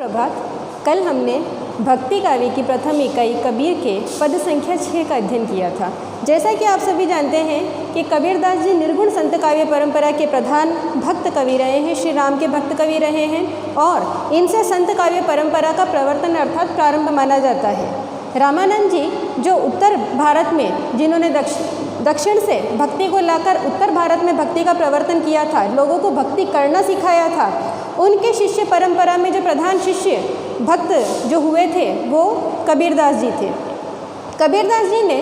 प्रभात। कल हमने भक्ति काव्य की प्रथम इकाई कबीर के पद संख्या 6 का अध्ययन किया था। जैसा कि आप सभी जानते हैं कि कबीरदास जी निर्गुण संत काव्य परंपरा के प्रधान भक्त कवि रहे हैं, श्री राम के भक्त कवि रहे हैं और इनसे संत काव्य परंपरा का प्रवर्तन अर्थात प्रारंभ माना जाता है। रामानंद जी जो उत्तर भारत में जिन्होंने दक्षिण से भक्ति को लाकर उत्तर भारत में भक्ति का प्रवर्तन किया था, लोगों को भक्ति करना सिखाया था, उनके शिष्य परंपरा में जो प्रधान शिष्य भक्त जो हुए थे वो कबीरदास जी थे। कबीरदास जी ने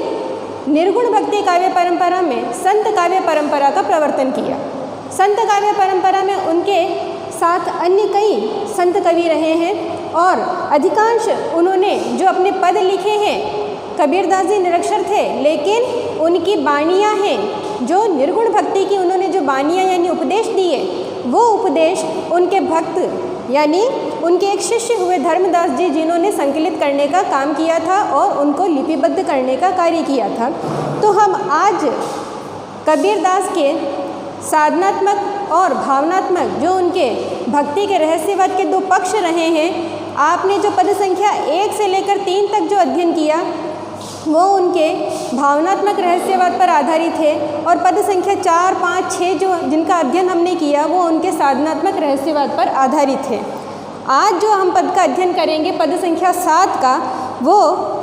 निर्गुण भक्ति काव्य परंपरा में संत काव्य परंपरा का प्रवर्तन किया। संत काव्य परंपरा में उनके साथ अन्य कई संत कवि रहे हैं और अधिकांश उन्होंने जो अपने पद लिखे हैं, कबीरदास जी निरक्षर थे लेकिन उनकी बाणियाँ हैं जो निर्गुण भक्ति की उन्होंने जो बाणियाँ यानी उपदेश दिए, वो उपदेश उनके भक्त यानी उनके एक शिष्य हुए धर्मदास जी जिन्होंने संकलित करने का काम किया था और उनको लिपिबद्ध करने का कार्य किया था। तो हम आज कबीरदास के साधनात्मक और भावनात्मक जो उनके भक्ति के रहस्यवाद के दो पक्ष रहे हैं, आपने जो पद संख्या 1 से लेकर 3 तक जो अध्ययन किया वो उनके भावनात्मक रहस्यवाद पर आधारित है और पद संख्या 4, 5, 6 जो जिनका अध्ययन हमने किया वो उनके साधनात्मक रहस्यवाद पर आधारित है। आज जो हम पद का अध्ययन करेंगे पद संख्या 7 का, वो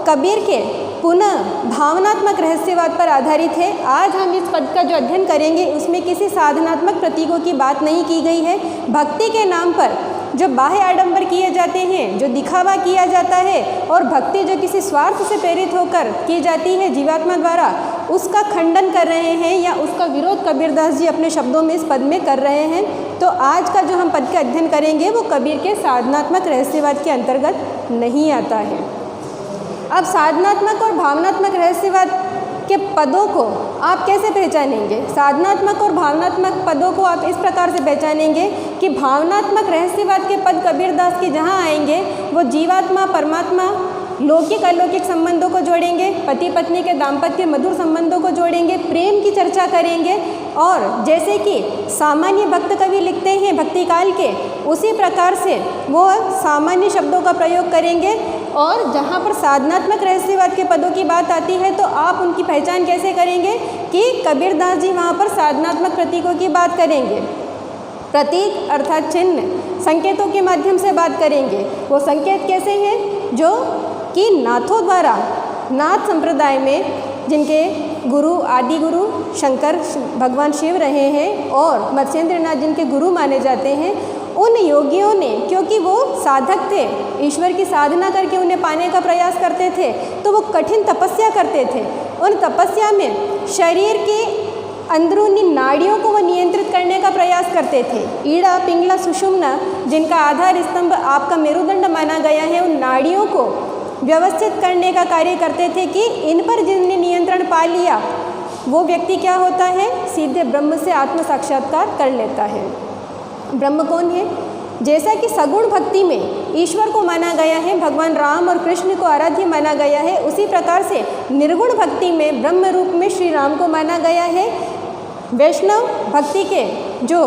कबीर के पुनः भावनात्मक रहस्यवाद पर आधारित है। आज हम इस पद का जो अध्ययन करेंगे उसमें किसी साधनात्मक प्रतीकों की बात नहीं की गई है। भक्ति के नाम पर जो बाह्य आडंबर किए जाते हैं, जो दिखावा किया जाता है और भक्ति जो किसी स्वार्थ से प्रेरित होकर की जाती है जीवात्मा द्वारा, उसका खंडन कर रहे हैं या उसका विरोध कबीरदास जी अपने शब्दों में इस पद में कर रहे हैं। तो आज का जो हम पद का अध्ययन करेंगे वो कबीर के साधनात्मक रहस्यवाद के अंतर्गत नहीं आता है। अब साधनात्मक और भावनात्मक रहस्यवाद के पदों को आप कैसे पहचानेंगे? साधनात्मक और भावनात्मक पदों को आप इस प्रकार से पहचानेंगे कि भावनात्मक रहस्यवाद के पद कबीरदास के जहाँ आएंगे वो जीवात्मा परमात्मा लौकिक अलौकिक संबंधों को जोड़ेंगे, पति पत्नी के दाम्पत्य मधुर संबंधों को जोड़ेंगे, प्रेम की चर्चा करेंगे और जैसे कि सामान्य भक्त कवि लिखते हैं भक्ति काल के, उसी प्रकार से वो सामान्य शब्दों का प्रयोग करेंगे। और जहाँ पर साधनात्मक रहस्यवाद के पदों की बात आती है तो आप उनकी पहचान कैसे करेंगे कि कबीरदास जी वहाँ पर साधनात्मक प्रतीकों की बात करेंगे। प्रतीक अर्थात चिन्ह, संकेतों के माध्यम से बात करेंगे। वो संकेत कैसे हैं? जो कि नाथों द्वारा, नाथ संप्रदाय में जिनके गुरु आदि गुरु शंकर भगवान शिव रहे हैं और मत्स्येंद्रनाथ जिनके गुरु माने जाते हैं, उन योगियों ने, क्योंकि वो साधक थे, ईश्वर की साधना करके उन्हें पाने का प्रयास करते थे, तो वो कठिन तपस्या करते थे। उन तपस्या में शरीर की अंदरूनी नाड़ियों को वो नियंत्रित करने का प्रयास करते थे। ईड़ा पिंगला सुषुम्ना जिनका आधार स्तंभ आपका मेरुदंड माना गया है, उन नाड़ियों को व्यवस्थित करने का कार्य करते थे कि इन पर जिनने नियंत्रण पा लिया वो व्यक्ति क्या होता है, सीधे ब्रह्म से आत्म साक्षात्कार कर लेता है। ब्रह्म कौन है? जैसा कि सगुण भक्ति में ईश्वर को माना गया है, भगवान राम और कृष्ण को आराध्य माना गया है, उसी प्रकार से निर्गुण भक्ति में ब्रह्म रूप में श्री राम को माना गया है। वैष्णव भक्ति के जो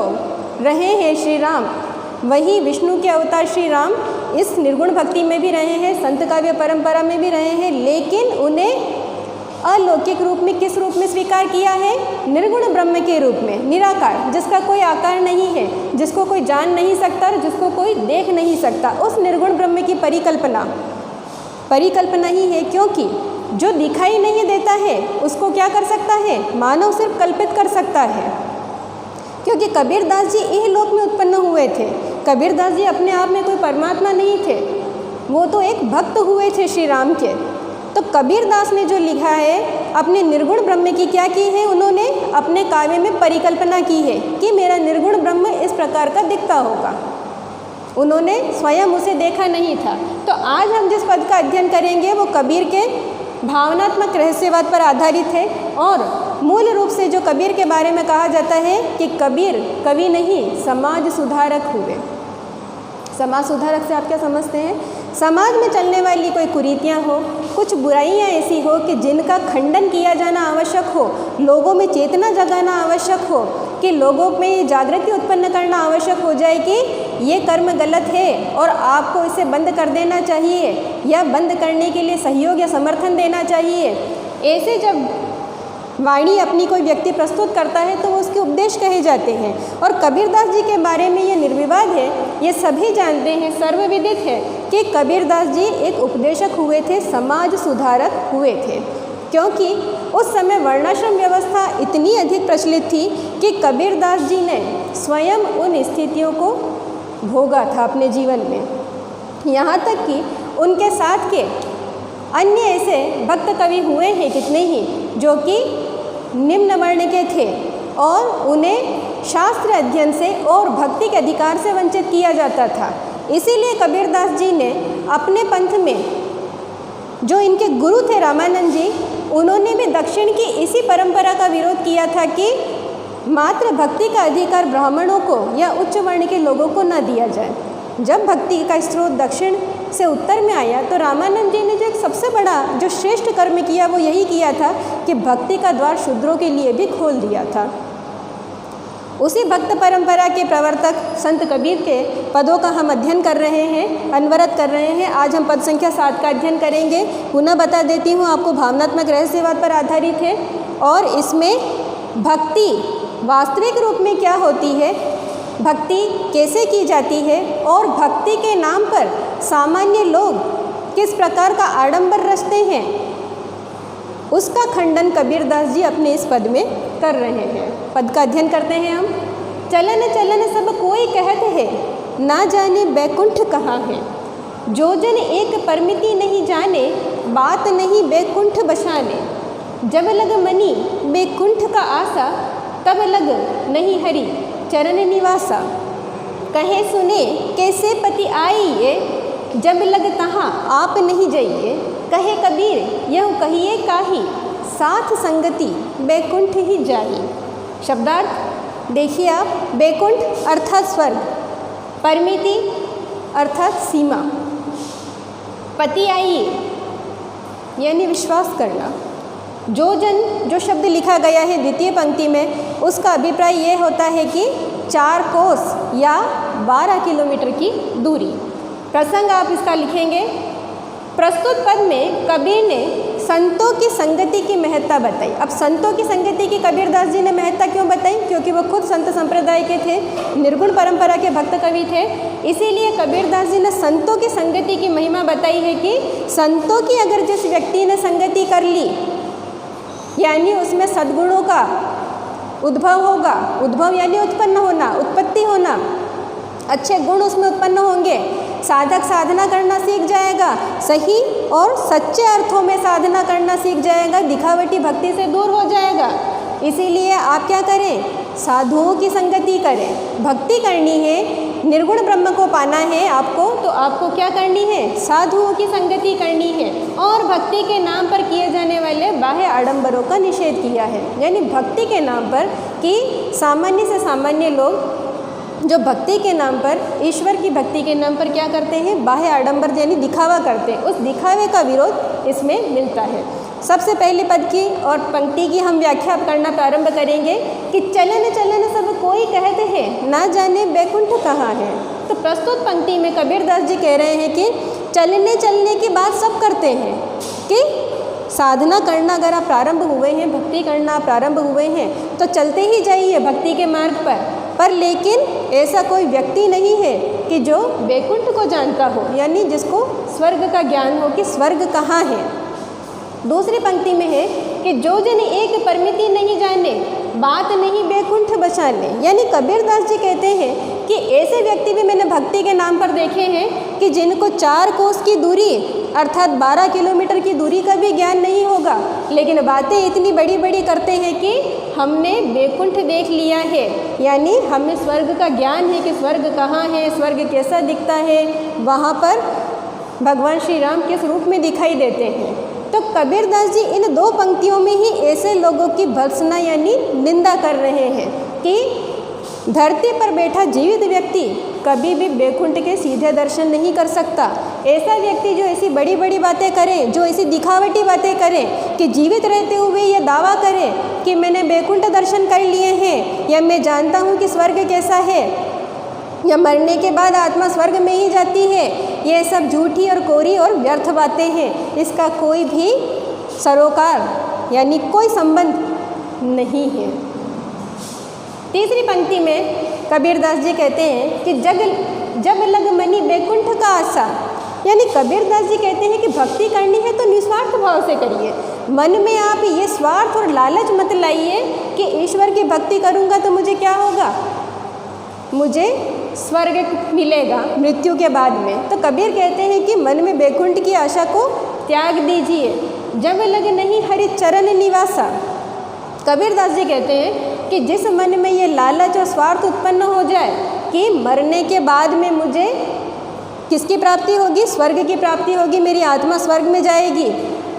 रहे हैं श्री राम, वही विष्णु के अवतार श्री राम इस निर्गुण भक्ति में भी रहे हैं, संत काव्य परंपरा में भी रहे हैं, लेकिन उन्हें अलौकिक रूप में किस रूप में स्वीकार किया है? निर्गुण ब्रह्म के रूप में, निराकार, जिसका कोई आकार नहीं है, जिसको कोई जान नहीं सकता और जिसको कोई देख नहीं सकता, उस निर्गुण ब्रह्म की परिकल्पना ही है। क्योंकि जो दिखाई नहीं देता है उसको क्या कर सकता है? मानव सिर्फ कल्पित कर सकता है। क्योंकि कबीरदास जी इहलोक में उत्पन्न हुए थे। कबीरदास जी अपने आप में कोई परमात्मा नहीं थे, वो तो एक भक्त हुए थे श्री राम के। तो कबीरदास ने जो लिखा है अपने निर्गुण ब्रह्म की क्या की है? उन्होंने अपने काव्य में परिकल्पना की है कि मेरा निर्गुण ब्रह्म इस प्रकार का दिखता होगा। उन्होंने स्वयं उसे देखा नहीं था। तो आज हम जिस पद का अध्ययन करेंगे वो कबीर के भावनात्मक रहस्यवाद पर आधारित है और मूल रूप से जो कबीर के बारे में कहा जाता है कि कबीर कवि नहीं समाज सुधारक हुए। समाज सुधारक से आप क्या समझते हैं? समाज में चलने वाली कोई कुरीतियाँ हो, कुछ बुराइयाँ ऐसी हो कि जिनका खंडन किया जाना आवश्यक हो, लोगों में चेतना जगाना आवश्यक हो, कि लोगों में जागृति उत्पन्न करना आवश्यक हो जाए कि ये कर्म गलत है और आपको इसे बंद कर देना चाहिए या बंद करने के लिए सहयोग या समर्थन देना चाहिए, ऐसे जब वाणी अपनी कोई व्यक्ति प्रस्तुत करता है तो वो उसके उपदेश कहे जाते हैं। और कबीरदास जी के बारे में ये निर्विवाद है, ये सभी जानते हैं, सर्वविदित है कि कबीरदास जी एक उपदेशक हुए थे, समाज सुधारक हुए थे, क्योंकि उस समय वर्णाश्रम व्यवस्था इतनी अधिक प्रचलित थी कि कबीरदास जी ने स्वयं उन स्थितियों को भोगा था अपने जीवन में। यहाँ तक कि उनके साथ के अन्य ऐसे भक्त कवि हुए हैं कितने ही जो कि निम्न वर्ण के थे और उन्हें शास्त्र अध्ययन से और भक्ति के अधिकार से वंचित किया जाता था। इसीलिए कबीरदास जी ने अपने पंथ में जो इनके गुरु थे रामानंद जी, उन्होंने भी दक्षिण की इसी परंपरा का विरोध किया था कि मात्र भक्ति का अधिकार ब्राह्मणों को या उच्च वर्ण के लोगों को न दिया जाए। जब भक्ति का स्रोत दक्षिण से उत्तर में आया तो रामानंद जी ने जो एक सबसे बड़ा जो श्रेष्ठ कर्म किया वो यही किया था कि भक्ति का द्वार शूद्रों के लिए भी खोल दिया था। उसी भक्त परंपरा के प्रवर्तक संत कबीर के पदों का हम अध्ययन कर रहे हैं, अनवरत कर रहे हैं। आज हम पद संख्या 7 का अध्ययन करेंगे। पुनः बता देती हूँ आपको, भावनात्मक रहस्यवाद पर आधारित है और इसमें भक्ति वास्तविक रूप में क्या होती है, भक्ति कैसे की जाती है और भक्ति के नाम पर सामान्य लोग किस प्रकार का आडंबर रचते हैं, उसका खंडन कबीरदास जी अपने इस पद में कर रहे हैं। पद का अध्ययन करते हैं हम। चलन चलन सब कोई कहते हैं, ना जाने बैकुंठ कहाँ है। जो जन एक परमिति नहीं जाने, बात नहीं बैकुंठ बसाने। जब लग मनी बैकुंठ का आशा, तब लग नहीं हरि चरण निवासा। कहे सुने कैसे पति आइए, जब लग तहाँ आप नहीं जाइए। कहे कबीर यह कहिए काही, साथ संगति बैकुंठ ही जाई। शब्दार्थ देखिए आप, बैकुंठ अर्थात स्वर्ग, परमिति अर्थात सीमा, पति आइए यानी विश्वास करना। जो जन, जो शब्द लिखा गया है द्वितीय पंक्ति में, उसका अभिप्राय ये होता है कि 4 कोस या 12 किलोमीटर की दूरी। प्रसंग आप इसका लिखेंगे। प्रस्तुत पद में कबीर ने संतों की संगति की महत्ता बताई। अब संतों की संगति की कबीरदास जी ने महत्ता क्यों बताई? क्योंकि वो खुद संत संप्रदाय के थे, निर्गुण परंपरा के भक्त कवि थे। इसीलिए कबीरदास जी ने संतों की संगति की महिमा बताई है कि संतों की अगर जिस व्यक्ति ने संगति कर ली, यानी उसमें सद्गुणों का उद्भव होगा। उद्भव यानी उत्पन्न होना, उत्पत्ति होना, अच्छे गुण उसमें उत्पन्न होंगे। साधक साधना करना सीख जाएगा, सही और सच्चे अर्थों में साधना करना सीख जाएगा, दिखावटी भक्ति से दूर हो जाएगा। इसीलिए आप क्या करें, साधुओं की संगति करें। भक्ति करनी है, निर्गुण ब्रह्म को पाना है आपको, तो आपको क्या करनी है, साधुओं की संगति करनी है। और भक्ति के नाम पर किए जाने वाले बाह्य आडंबरों का निषेध किया है। यानी भक्ति के नाम पर कि सामान्य से सामान्य लोग जो भक्ति के नाम पर, ईश्वर की भक्ति के नाम पर क्या करते हैं, बाह्य आडंबर यानी दिखावा करते हैं। उस दिखावे का विरोध इसमें मिलता है। सबसे पहले पद की और पंक्ति की हम व्याख्या करना प्रारंभ करेंगे कि चलन चलन सब कोई कहते हैं, ना जाने बैकुंठ कहाँ है। तो प्रस्तुत पंक्ति में कबीरदास जी कह रहे हैं कि चलने चलने की बात सब करते हैं कि साधना करना अगर आप प्रारंभ हुए हैं, भक्ति करना प्रारंभ हुए हैं तो चलते ही जाइए भक्ति के मार्ग पर लेकिन ऐसा कोई व्यक्ति नहीं है कि जो बैकुंठ को जानता हो, यानी जिसको स्वर्ग का ज्ञान हो कि स्वर्ग कहाँ है। दूसरी पंक्ति में है कि जो जन एक परमिति नहीं जाने, बात नहीं बैकुंठ बचाने। यानी कबीरदास जी कहते हैं कि ऐसे व्यक्ति भी मैंने भक्ति के नाम पर देखे हैं कि जिनको 4 कोस की दूरी अर्थात 12 किलोमीटर की दूरी का भी ज्ञान नहीं होगा, लेकिन बातें इतनी बड़ी बड़ी करते हैं कि हमने बैकुंठ देख लिया है, यानी हमें स्वर्ग का ज्ञान है कि स्वर्ग कहाँ है, स्वर्ग कैसा दिखता है, वहाँ पर भगवान श्री राम किस रूप में दिखाई देते हैं। तो कबीरदास जी इन 2 पंक्तियों में ही ऐसे लोगों की भर्त्सना यानी निंदा कर रहे हैं कि धरती पर बैठा जीवित व्यक्ति कभी भी बैकुंठ के सीधे दर्शन नहीं कर सकता। ऐसा व्यक्ति जो ऐसी बड़ी बड़ी बातें करे, जो ऐसी दिखावटी बातें करे कि जीवित रहते हुए ये दावा करे कि मैंने बैकुंठ दर्शन कर लिए हैं या मैं जानता हूँ कि स्वर्ग कैसा है, या मरने के बाद आत्मा स्वर्ग में ही जाती है, ये सब झूठी और कोरी और व्यर्थ बातें हैं। इसका कोई भी सरोकार यानी कोई संबंध नहीं है। तीसरी पंक्ति में कबीरदास जी कहते हैं कि जब लग मनी बैकुंठ का आशा, यानी कबीरदास जी कहते हैं कि भक्ति करनी है तो निस्वार्थ भाव से करिए। मन में आप ये स्वार्थ और लालच मत लाइए कि ईश्वर की भक्ति करूँगा तो मुझे क्या होगा, मुझे स्वर्ग मिलेगा मृत्यु के बाद में। तो कबीर कहते हैं कि मन में बैकुंठ की आशा को त्याग दीजिए। जब लग नहीं हरि चरण निवासा, कबीरदास जी कहते हैं कि जिस मन में ये लालच और स्वार्थ उत्पन्न हो जाए कि मरने के बाद में मुझे किसकी प्राप्ति होगी, स्वर्ग की प्राप्ति होगी, मेरी आत्मा स्वर्ग में जाएगी,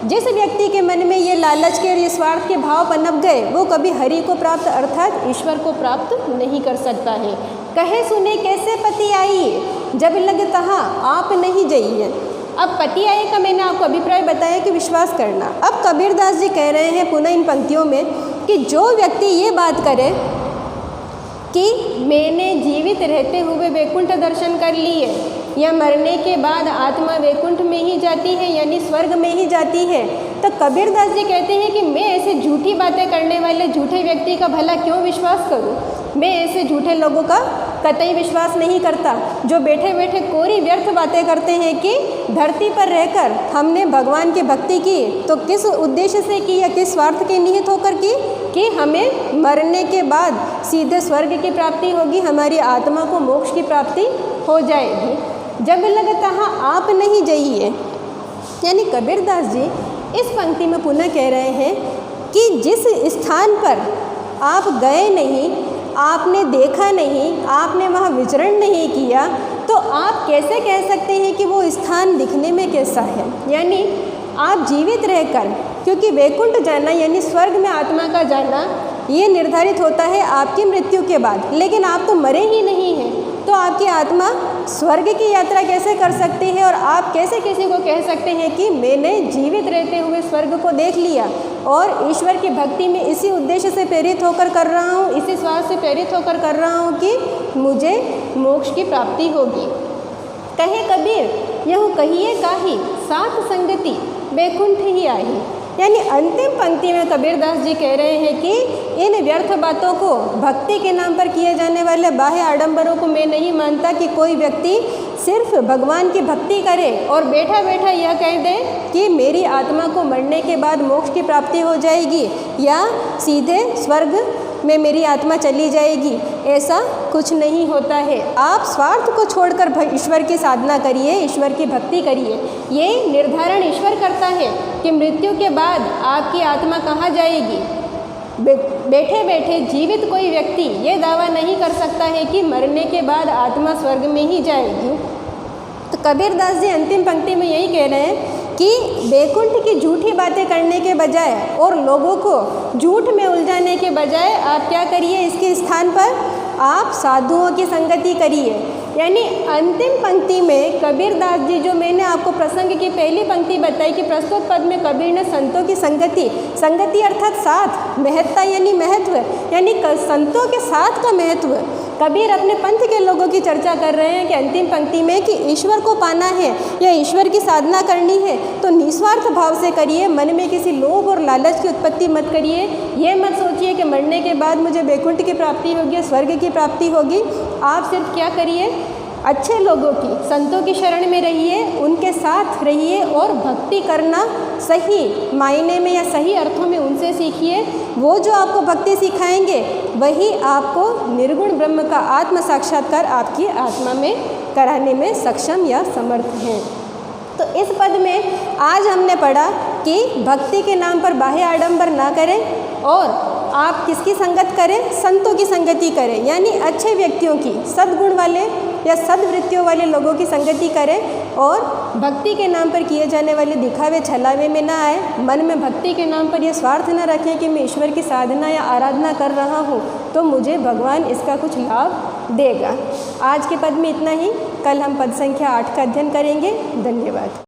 जिस व्यक्ति के मन में ये लालच के और ये स्वार्थ के भाव पनप गए वो कभी हरि को प्राप्त अर्थात ईश्वर को प्राप्त नहीं कर सकता है। कहे सुने कैसे पति आई, जब लग तहाँ आप नहीं जाइए। अब पति आए का मैंने आपको अभिप्राय बताया कि विश्वास करना। अब कबीरदास जी कह रहे हैं पुनः इन पंक्तियों में कि जो व्यक्ति ये बात करे कि मैंने जीवित रहते हुए वैकुंठ दर्शन कर लिए या मरने के बाद आत्मा वैकुंठ में ही जाती है यानी स्वर्ग में ही जाती है, तो कबीरदास जी कहते हैं कि मैं ऐसे झूठी बातें करने वाले झूठे व्यक्ति का भला क्यों विश्वास करूं। मैं ऐसे झूठे लोगों का कतई विश्वास नहीं करता जो बैठे बैठे कोरी व्यर्थ बातें करते हैं कि धरती पर रहकर हमने भगवान की भक्ति की तो किस उद्देश्य से की या किस स्वार्थ के निहित होकर की कि हमें मरने के बाद सीधे स्वर्ग की प्राप्ति होगी, हमारी आत्मा को मोक्ष की प्राप्ति हो जाएगी। जब लग तहाँ आप नहीं जाइए, यानी कबीरदास जी इस पंक्ति में पुनः कह रहे हैं कि जिस स्थान पर आप गए नहीं, आपने देखा नहीं, आपने वहाँ विचरण नहीं किया, तो आप कैसे कह सकते हैं कि वो स्थान दिखने में कैसा है। यानी आप जीवित रहकर, क्योंकि वैकुंठ जाना यानी स्वर्ग में आत्मा का जाना ये निर्धारित होता है आपकी मृत्यु के बाद, लेकिन आप तो मरे ही नहीं हैं, तो आपकी आत्मा स्वर्ग की यात्रा कैसे कर सकती है। और आप कैसे किसी को कह सकते हैं कि मैंने जीवित रहते हुए स्वर्ग को देख लिया और ईश्वर की भक्ति में इसी उद्देश्य से प्रेरित होकर कर रहा हूँ, इसी स्वार्थ से प्रेरित होकर कर रहा हूँ कि मुझे मोक्ष की प्राप्ति होगी। कहे कबीर यहू कहिए काही, साथ संगति वैकुंठ ही आई। यानी अंतिम पंक्ति में कबीरदास जी कह रहे हैं कि इन व्यर्थ बातों को, भक्ति के नाम पर किए जाने वाले बाह्य आडंबरों को मैं नहीं मानता कि कोई व्यक्ति सिर्फ भगवान की भक्ति करे और बैठा बैठा यह कह दे कि मेरी आत्मा को मरने के बाद मोक्ष की प्राप्ति हो जाएगी या सीधे स्वर्ग में मेरी आत्मा चली जाएगी। ऐसा कुछ नहीं होता है। आप स्वार्थ को छोड़कर ईश्वर की साधना करिए, ईश्वर की भक्ति करिए। ये निर्धारण ईश्वर करता है कि मृत्यु के बाद आपकी आत्मा कहाँ जाएगी। बैठे बैठे जीवित कोई व्यक्ति ये दावा नहीं कर सकता है कि मरने के बाद आत्मा स्वर्ग में ही जाएगी। तो कबीरदास जी अंतिम पंक्ति में यही कह रहे हैं कि वैकुंठ की झूठी बातें करने के बजाय और लोगों को झूठ में उलझाने के बजाय आप क्या करिए, इसके स्थान पर आप साधुओं की संगति करिए। यानी अंतिम पंक्ति में कबीरदास जी, जो मैंने आपको प्रसंग की पहली पंक्ति बताई कि प्रस्तुत पद में कबीर ने संतों की संगति अर्थात साथ, महत्ता यानी महत्व, यानी संतों के साथ का महत्व कबीर अपने पंथ के लोगों की चर्चा कर रहे हैं कि अंतिम पंक्ति में कि ईश्वर को पाना है या ईश्वर की साधना करनी है तो निस्वार्थ भाव से करिए, मन में किसी लोभ और लालच की उत्पत्ति मत करिए। ये मत सोचिए कि मरने के बाद मुझे वैकुंठ की प्राप्ति होगी, स्वर्ग की प्राप्ति होगी। आप सिर्फ क्या करिए, अच्छे लोगों की, संतों की शरण में रहिए, उनके साथ रहिए और भक्ति करना सही मायने में या सही अर्थों में उनसे सीखिए। वो जो आपको भक्ति सिखाएंगे वही आपको निर्गुण ब्रह्म का आत्म साक्षात्कार आपकी आत्मा में कराने में सक्षम या समर्थ हैं। तो इस पद में आज हमने पढ़ा कि भक्ति के नाम पर बाह्य आडंबर ना करें और आप किसकी संगत करें, संतों की संगति करें, यानी अच्छे व्यक्तियों की, सद्गुण वाले या सद्वृत्तियों वाले लोगों की संगति करें और भक्ति के नाम पर किए जाने वाले दिखावे छलावे में ना आए। मन में भक्ति के नाम पर यह स्वार्थ न रखें कि मैं ईश्वर की साधना या आराधना कर रहा हूँ तो मुझे भगवान इसका कुछ लाभ देगा। आज के पद में इतना ही। कल हम पद संख्या 8 का अध्ययन करेंगे। धन्यवाद।